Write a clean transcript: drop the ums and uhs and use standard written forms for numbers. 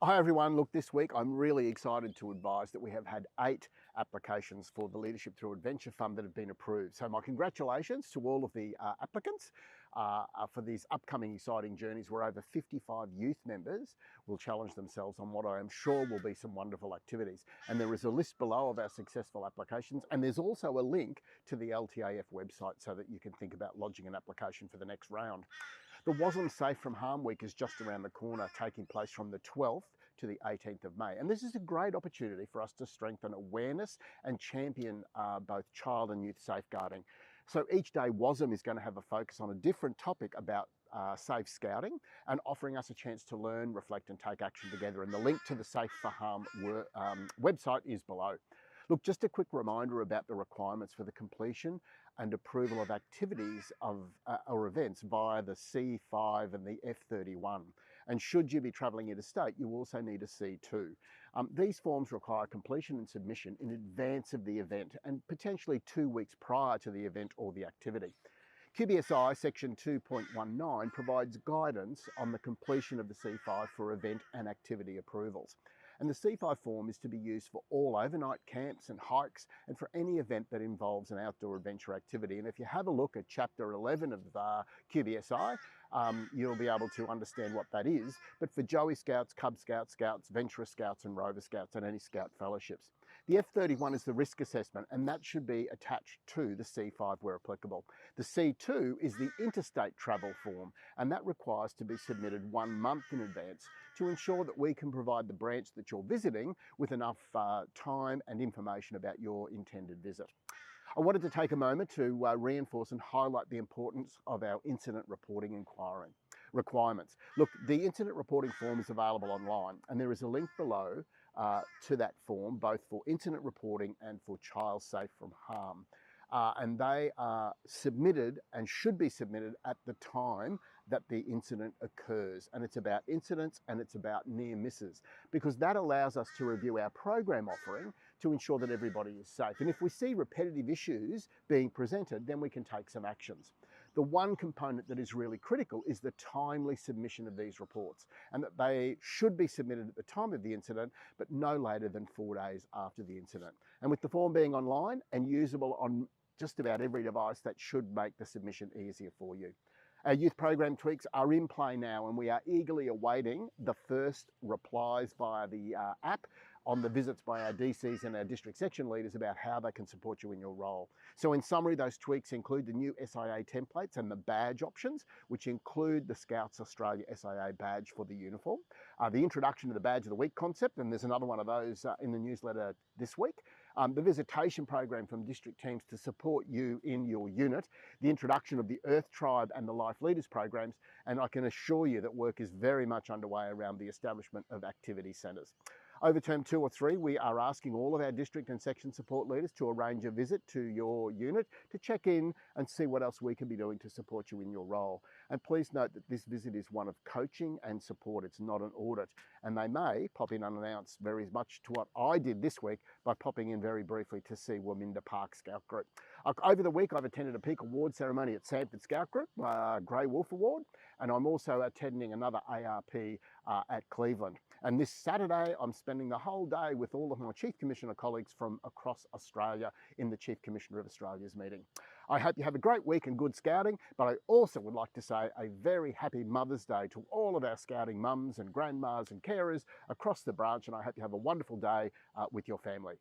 Hi everyone, look, this week I'm really excited to advise that we have had 8 applications for the Leadership Through Adventure Fund that have been approved. So my congratulations to all of the applicants for these upcoming exciting journeys where over 55 youth members will challenge themselves on what I am sure will be some wonderful activities. And there is a list below of our successful applications, and there's also a link to the LTAF website so that you can think about lodging an application for the next round. The Wasm Safe from Harm Week is just around the corner, taking place from the 12th to the 18th of May. And this is a great opportunity for us to strengthen awareness and champion both child and youth safeguarding. So each day Wasm is going to have a focus on a different topic about safe scouting and offering us a chance to learn, reflect and take action together. And the link to the Safe for Harm website is below. Look, just a quick reminder about the requirements for the completion and approval of activities or events via the C5 and the F31. And should you be travelling interstate, you also need a C2. These forms require completion and submission in advance of the event and potentially 2 weeks prior to the event or the activity. QBSI section 2.19 provides guidance on the completion of the C5 for event and activity approvals. And the C5 form is to be used for all overnight camps and hikes and for any event that involves an outdoor adventure activity. And if you have a look at chapter 11 of QBSI, you'll be able to understand what that is. But for Joey Scouts, Cub Scouts, Scouts, Venturer Scouts and Rover Scouts and any Scout fellowships. The F31 is the risk assessment, and that should be attached to the C5 where applicable. The C2 is the interstate travel form, and that requires to be submitted 1 month in advance to ensure that we can provide the branch that you're visiting with enough time and information about your intended visit. I wanted to take a moment to reinforce and highlight the importance of our incident reporting requirements. Look, the incident reporting form is available online, and there is a link below to that form, both for incident reporting and for child safe from harm. And they are submitted and should be submitted at the time that the incident occurs. And it's about incidents and it's about near misses, because that allows us to review our program offering to ensure that everybody is safe. And if we see repetitive issues being presented, then we can take some actions. The one component that is really critical is the timely submission of these reports, and that they should be submitted at the time of the incident, but no later than 4 days after the incident. And with the form being online and usable on just about every device, that should make the submission easier for you. Our youth program tweaks are in play now, and we are eagerly awaiting the first replies via the app on the visits by our DCs and our district section leaders about how they can support you in your role. So in summary, those tweaks include the new SIA templates and the badge options, which include the Scouts Australia SIA badge for the uniform, the introduction to the Badge of the Week concept, and there's another one of those in the newsletter this week, the visitation program from district teams to support you in your unit, the introduction of the Earth Tribe and the Life Leaders programs, and I can assure you that work is very much underway around the establishment of activity centres. Over term 2 or 3, we are asking all of our district and section support leaders to arrange a visit to your unit to check in and see what else we can be doing to support you in your role. And please note that this visit is one of coaching and support. It's not an audit. And they may pop in unannounced, very much to what I did this week by popping in very briefly to see Waminda Park Scout Group. Over the week, I've attended a peak award ceremony at Sanford Scout Group, Grey Wolf Award, and I'm also attending another ARP at Cleveland. And this Saturday, I'm spending the whole day with all of my Chief Commissioner colleagues from across Australia in the Chief Commissioner of Australia's meeting. I hope you have a great week and good scouting, but I also would like to say a very happy Mother's Day to all of our scouting mums and grandmas and carers across the branch, and I hope you have a wonderful day with your family.